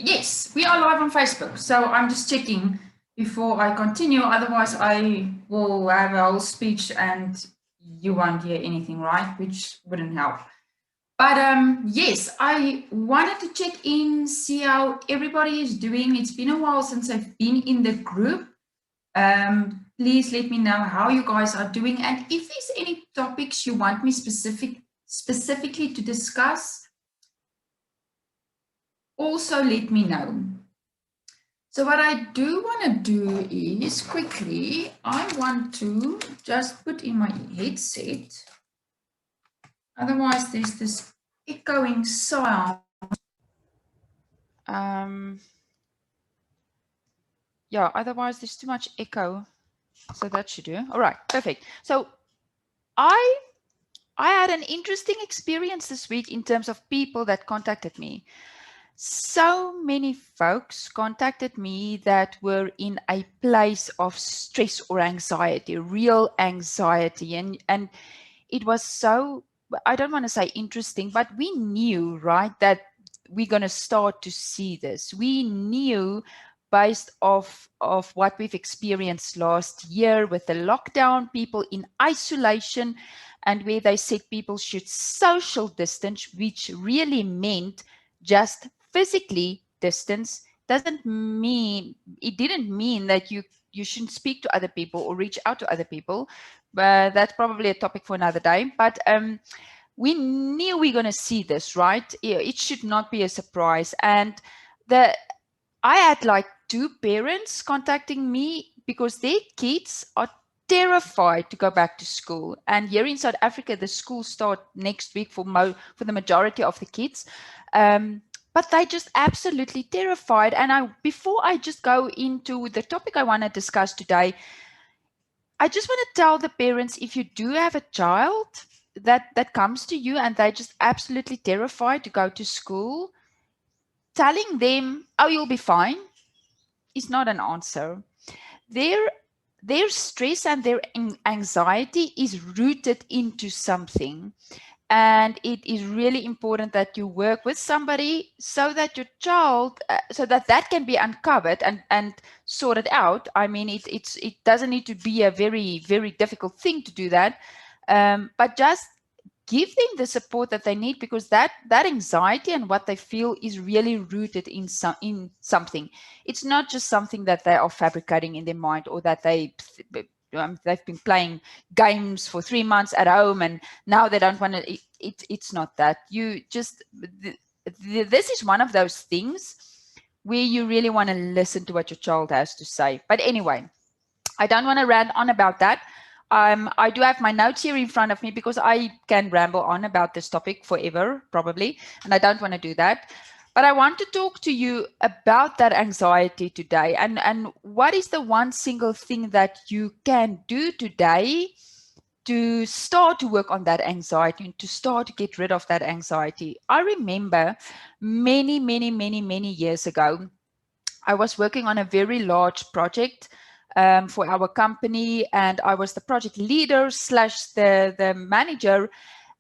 Yes, we are live on Facebook. So I'm just checking before I continue. Otherwise, I will have a whole speech and you won't hear anything, right? Which wouldn't help. But yes, I wanted to check in, see how everybody is doing. It's been a while since I've been in the group. Please let me know how you guys are doing, and if there's any topics you want me specifically to discuss, also let me know. So what I do want to do is quickly, I want to just put in my headset. Otherwise, there's this echoing sound. Yeah, otherwise there's too much echo. So that should do. All right, perfect. So I had an interesting experience this week in terms of people that contacted me. So many folks contacted me that were in a place of stress or anxiety, real anxiety. And it was so, I don't want to say interesting, but we knew, right, that we're going to start to see this. We knew based off of what we've experienced last year with the lockdown, people in isolation, and where they said people should social distance, which really meant just physically distance. It didn't mean that you shouldn't speak to other people or reach out to other people. But that's probably a topic for another day. But we knew we're going to see this, right? It should not be a surprise. And I had like 2 parents contacting me because their kids are terrified to go back to school. And here in South Africa, the schools start next week for the majority of the kids. But they just absolutely terrified. And before I just go into the topic I want to discuss today, I just want to tell the parents, if you do have a child that comes to you and they're just absolutely terrified to go to school, telling them, oh, you'll be fine, is not an answer. Their stress and their anxiety is rooted into something. And it is really important that you work with somebody so that your child, so that can be uncovered and sorted out. I mean, it doesn't need to be a very, very difficult thing to do that, but just give them the support that they need, because that anxiety and what they feel is really rooted in something. It's not just something that they are fabricating in their mind, or that they've been playing games for 3 months at home and now they don't want to. It's not that. This is one of those things where you really want to listen to what your child has to say. But anyway, I don't want to rant on about that. I do have my notes here in front of me because I can ramble on about this topic forever, probably, and I don't want to do that. But I want to talk to you about that anxiety today, and what is the one single thing that you can do today to start to work on that anxiety and to start to get rid of that anxiety. I remember many, many, many, many years ago, I was working on a very large project for our company, and I was the project leader slash the manager.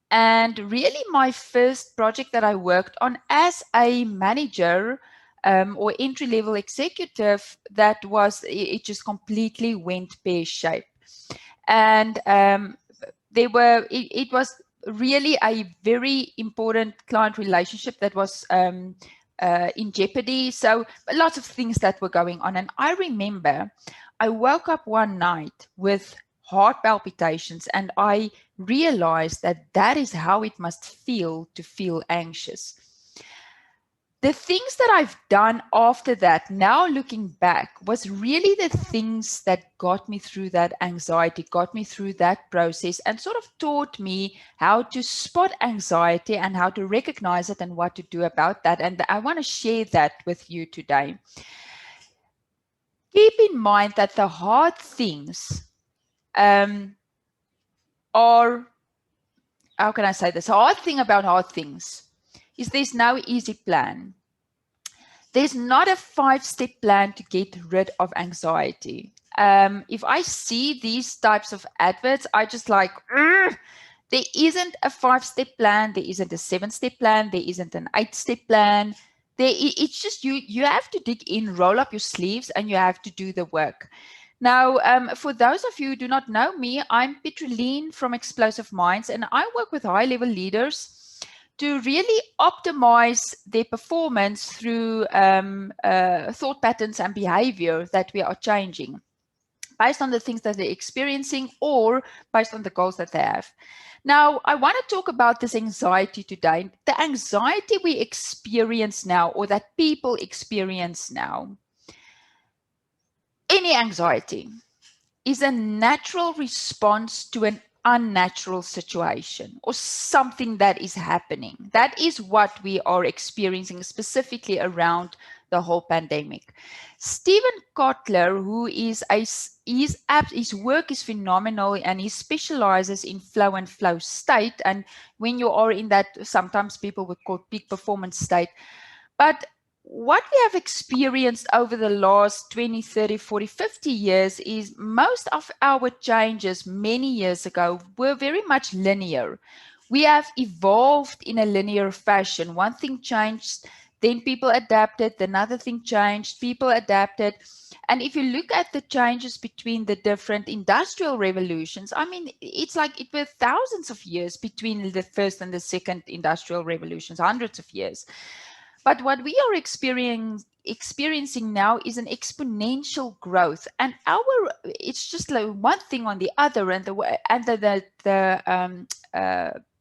And really my first project that I worked on as a manager or entry-level executive, it just completely went pear-shaped. And it was really a very important client relationship that was in jeopardy. So lots of things that were going on. And I remember I woke up one night with heart palpitations, and I realized that is how it must feel to feel anxious. The things that I've done after that, now looking back, was really the things that got me through that anxiety, got me through that process, and sort of taught me how to spot anxiety and how to recognize it and what to do about that. And I want to share that with you today. Keep in mind that the hard things are, how can I say this? The hard thing about hard things is there's no easy plan. There's not a 5-step plan to get rid of anxiety. If I see these types of adverts, I just like, there isn't a 5-step plan. There isn't a 7-step plan. There isn't an 8-step plan. it's just you have to dig in, roll up your sleeves, and you have to do the work. Now, for those of you who do not know me, I'm Petroline from Explosive Minds, and I work with high-level leaders to really optimize their performance through thought patterns and behavior that we are changing based on the things that they're experiencing or based on the goals that they have. Now, I want to talk about this anxiety today. The anxiety we experience now, or that people experience now, any anxiety is a natural response to an unnatural situation or something that is happening. That is what we are experiencing specifically around the whole pandemic. Stephen Kotler, who is his work is phenomenal, and he specializes in flow and flow state. And when you are in that, sometimes people would call peak performance state. But what we have experienced over the last 20, 30, 40, 50 years is most of our changes many years ago were very much linear. We have evolved in a linear fashion. One thing changed, then people adapted, another thing changed, people adapted. And if you look at the changes between the different industrial revolutions, I mean, it's like it were thousands of years between the first and the second industrial revolutions, hundreds of years. But what we are experiencing now is an exponential growth, and it's just like one thing on the other, and the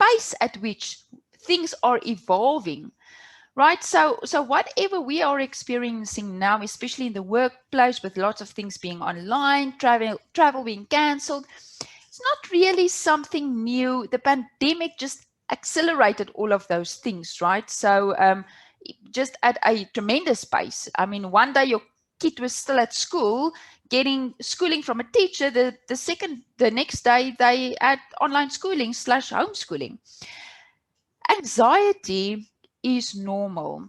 pace at which things are evolving, right? So whatever we are experiencing now, especially in the workplace, with lots of things being online, travel being cancelled, it's not really something new. The pandemic just accelerated all of those things, right? So just at a tremendous pace. I mean, one day your kid was still at school getting schooling from a teacher. The next day they had online schooling / homeschooling. Anxiety is normal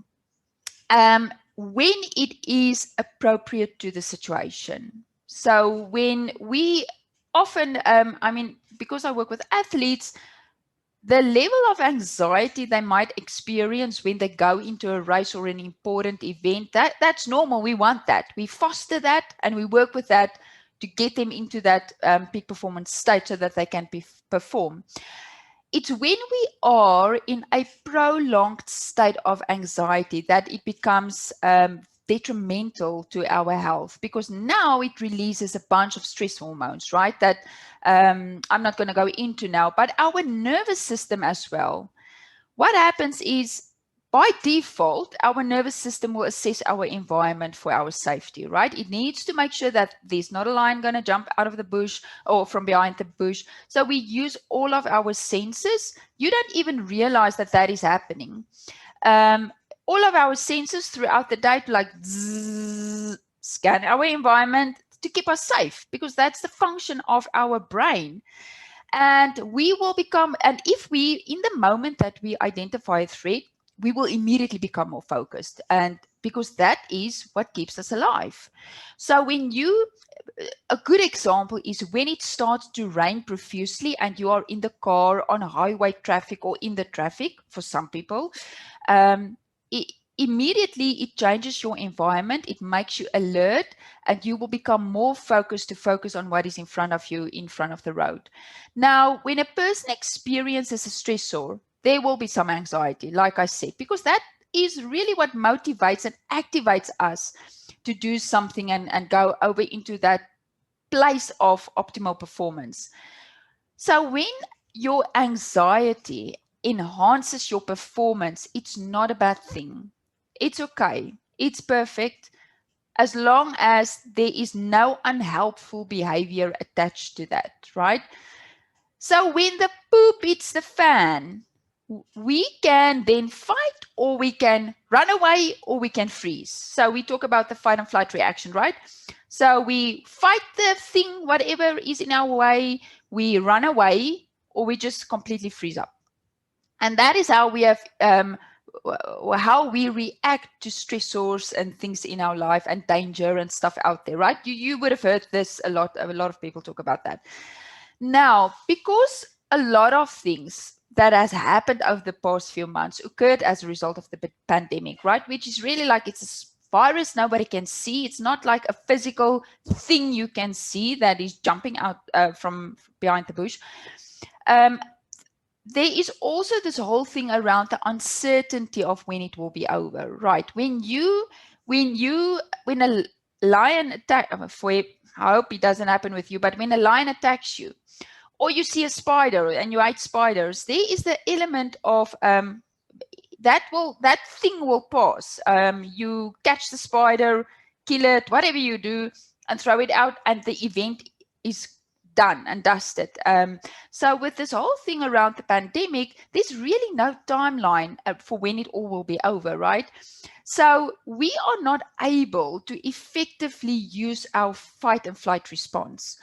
when it is appropriate to the situation. So when we often, I mean, because I work with athletes, the level of anxiety they might experience when they go into a race or an important event, that's normal. We want that. We foster that, and we work with that to get them into that peak performance state so that they can perform. It's when we are in a prolonged state of anxiety that it becomes detrimental to our health, because now it releases a bunch of stress hormones, right? That I'm not going to go into now, but our nervous system as well. What happens is, by default, our nervous system will assess our environment for our safety, right? It needs to make sure that there's not a lion going to jump out of the bush or from behind the bush. So we use all of our senses. You don't even realize that that is happening. All of our senses throughout the day to like scan our environment to keep us safe, because that's the function of our brain. And we will become, and if we, in the moment that we identify a threat, we will immediately become more focused, and because that is what keeps us alive. So when a good example is when it starts to rain profusely and you are in the car on highway traffic or in the traffic, for some people, immediately it changes your environment. It makes you alert, and you will become more focused to focus on what is in front of you, in front of the road. Now, when a person experiences a stressor, there will be some anxiety, like I said, because that is really what motivates and activates us to do something and go over into that place of optimal performance. So when your anxiety enhances your performance, it's not a bad thing. It's okay. It's perfect, as long as there is no unhelpful behavior attached to that, right? So when the poop hits the fan, we can then fight, or we can run away, or we can freeze. So we talk about the fight and flight reaction, right? So we fight the thing, whatever is in our way, we run away, or we just completely freeze up. And that is how we have how we react to stressors and things in our life and danger and stuff out there, right? You would have heard this a lot of people talk about that. Now, because a lot of things that has happened over the past few months occurred as a result of the pandemic, right? Which is really like it's a virus nobody can see. It's not like a physical thing you can see that is jumping out from behind the bush. There is also this whole thing around the uncertainty of when it will be over, right? When a lion attack, I hope it doesn't happen with you, but when a lion attacks you, or you see a spider and you hate spiders, there is the element of that thing will pass. You catch the spider, kill it, whatever you do, and throw it out, and the event is done and dusted. So with this whole thing around the pandemic, there's really no timeline for when it all will be over, right? So we are not able to effectively use our fight and flight response.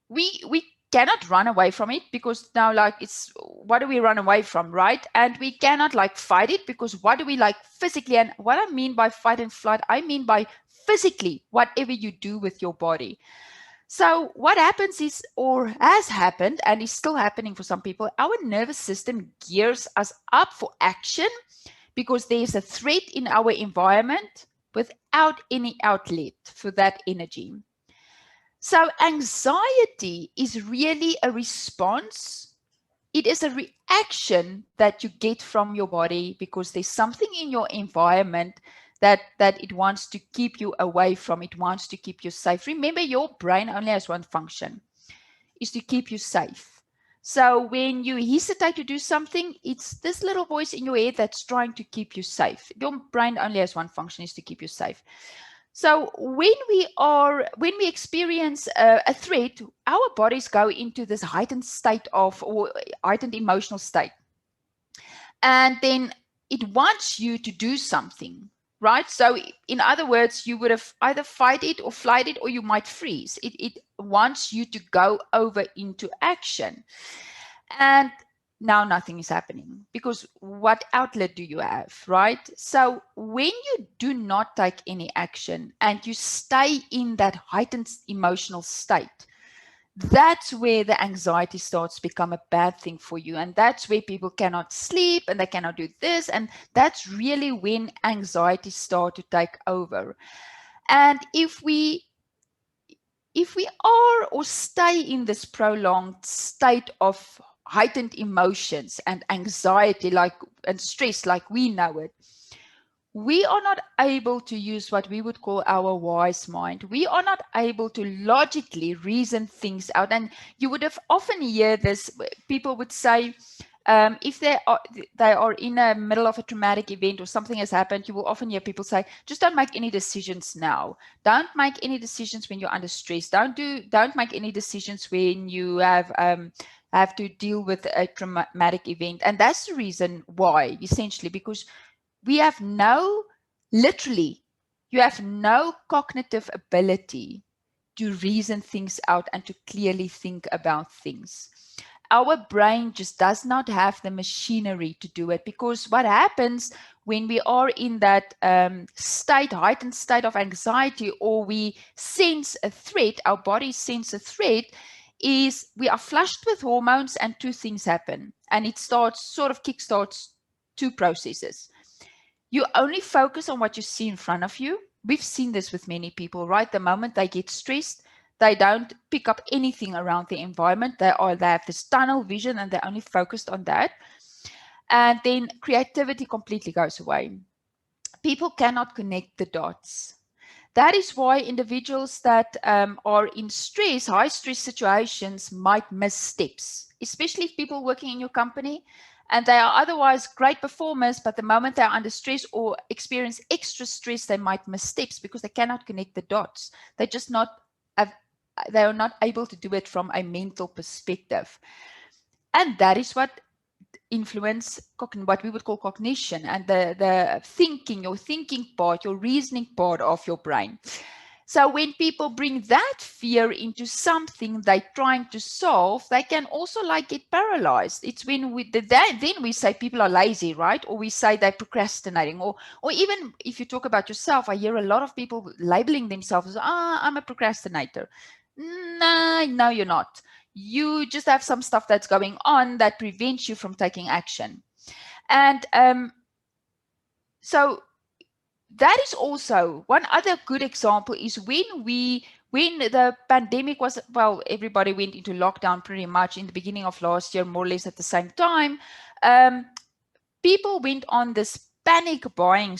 We cannot run away from it, because now, like, it's what do we run away from, right? And we cannot like fight it, because what do we like physically? And what I mean by fight and flight, I mean by physically whatever you do with your body. So what happens is, or has happened and is still happening for some people, our nervous system gears us up for action because there's a threat in our environment without any outlet for that energy. So anxiety is really a response. It is a reaction that you get from your body because there's something in your environment that it wants to keep you away from. It wants to keep you safe. Remember, your brain only has one function, is to keep you safe. So when you hesitate to do something, it's this little voice in your head that's trying to keep you safe. Your brain only has one function, is to keep you safe. So when we experience a threat, our bodies go into this heightened state of, or heightened emotional state. And then it wants you to do something, right? So in other words, you would have either fight it or flight it, or you might freeze. It wants you to go over into action. And now nothing is happening, because what outlet do you have, right? So when you do not take any action and you stay in that heightened emotional state, that's where the anxiety starts to become a bad thing for you. And that's where people cannot sleep and they cannot do this. And that's really when anxiety starts to take over. And if we are or stay in this prolonged state of heightened emotions and anxiety and stress like we know it, we are not able to use what we would call our wise mind. We are not able to logically reason things out. And you would have often hear this, people would say, if they are in the middle of a traumatic event or something has happened, you will often hear people say, just don't make any decisions now. Don't make any decisions when you're under stress. Don't make any decisions when you have to deal with a traumatic event. And that's the reason why, essentially, because you have no cognitive ability to reason things out and to clearly think about things. Our brain just does not have the machinery to do it, because what happens when we are in that heightened state of anxiety, or we sense a threat, our body sense a threat, is we are flushed with hormones, and two things happen. And it kickstarts two processes. You only focus on what you see in front of you. We've seen this with many people, right? The moment they get stressed, they don't pick up anything around the environment. They have this tunnel vision and they're only focused on that. And then creativity completely goes away. People cannot connect the dots. That is why individuals that are in high stress situations might miss steps, especially if people working in your company and they are otherwise great performers, but the moment they're under stress or experience extra stress, they might miss steps because they cannot connect the dots. They are not able to do it from a mental perspective. And that is what influence what we would call cognition and the thinking, your thinking part, your reasoning part of your brain. So when people bring that fear into something they're trying to solve, they can also get paralyzed. It's when then we say people are lazy, right? Or we say they're procrastinating, or even if you talk about yourself, I hear a lot of people labeling themselves as, I'm a procrastinator. No, you're not. you just have some stuff that's going on that prevents you from taking action. And so that is also one other good example is when the pandemic was, well, everybody went into lockdown pretty much in the beginning of last year, more or less at the same time. People went on this panic buying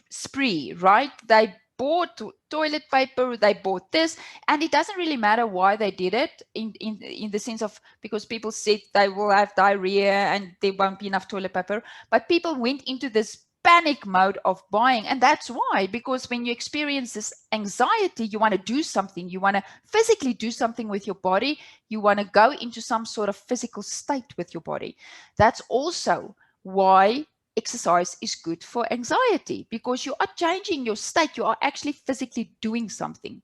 spree, right? They bought toilet paper, they bought this, and it doesn't really matter why they did it in the sense of, because people said they will have diarrhea and there won't be enough toilet paper, but people went into this panic mode of buying. And that's why, because when you experience this anxiety, you want to do something, you want to physically do something with your body, you want to go into some sort of physical state with your body. That's also why exercise is good for anxiety, because you are changing your state, you are actually physically doing something.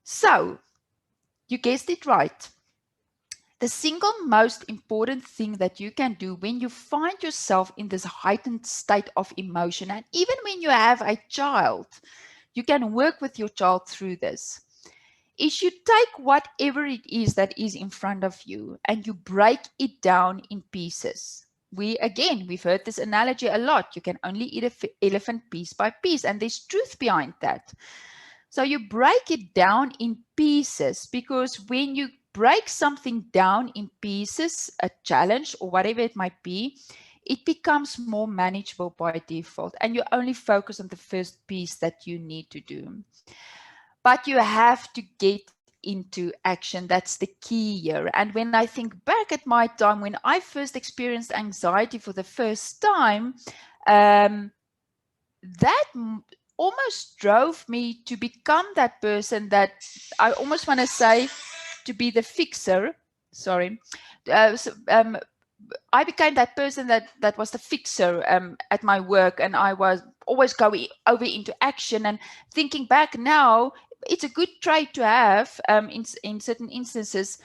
So you guessed it right. The single most important thing that you can do when you find yourself in this heightened state of emotion, and even when you have a child, you can work with your child through this, is you take whatever it is that is in front of you and you break it down in pieces. We've heard this analogy a lot. You can only eat an elephant piece by piece, and there's truth behind that. So you break it down in pieces, because when you break something down in pieces, a challenge or whatever it might be, it becomes more manageable by default, and you only focus on the first piece that you need to do. But you have to get into action. That's the key here. And when I think back at my time when I first experienced anxiety for the first time, that almost drove me to become that person that I almost want to say to be the fixer. Sorry. I became that person that was the fixer at my work, and I was always going over into action. And thinking back now, it's a good trait to have in certain instances.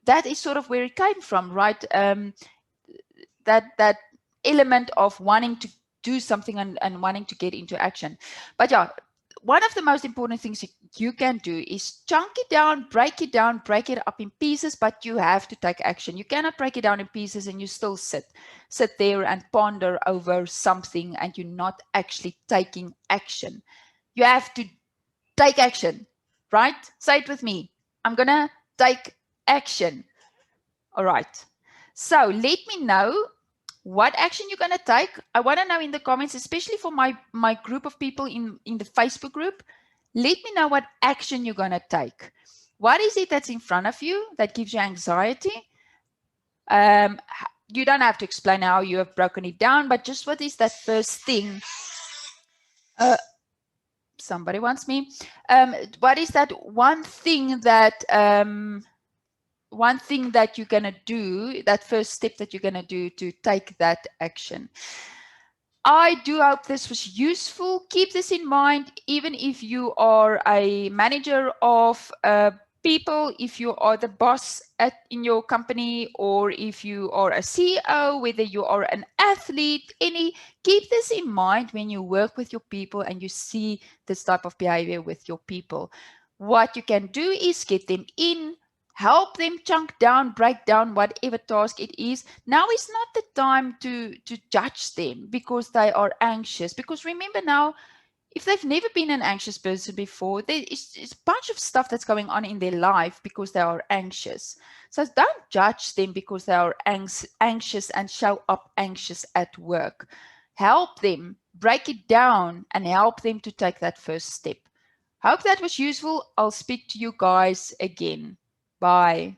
That is sort of where it came from, right? That element of wanting to do something and wanting to get into action. But yeah, one of the most important things you can do is chunk it down, break it up in pieces, but you have to take action. You cannot break it down in pieces and you still sit there and ponder over something and you're not actually taking action. You have to take action, right? Say it with me. I'm going to take action. All right. So let me know what action you're going to take. I want to know in the comments, especially for my group of people in the Facebook group. Let me know what action you're going to take. What is it that's in front of you that gives you anxiety? You don't have to explain how you have broken it down, but just what is that first thing? Somebody wants me. What is that one thing that you're going to do, that first step that you're going to do to take that action? I do hope this was useful. Keep this in mind, even if you are a manager of people, if you are the boss in your company, or if you are a CEO, whether you are an athlete, keep this in mind when you work with your people and you see this type of behavior with your people. What you can do is get them in, help them chunk down, break down whatever task it is. Now is not the time to judge them because they are anxious. Because remember now, if they've never been an anxious person before, it's a bunch of stuff that's going on in their life because they are anxious. So don't judge them because they are anxious and show up anxious at work. Help them, break it down, and help them to take that first step. Hope that was useful. I'll speak to you guys again. Bye.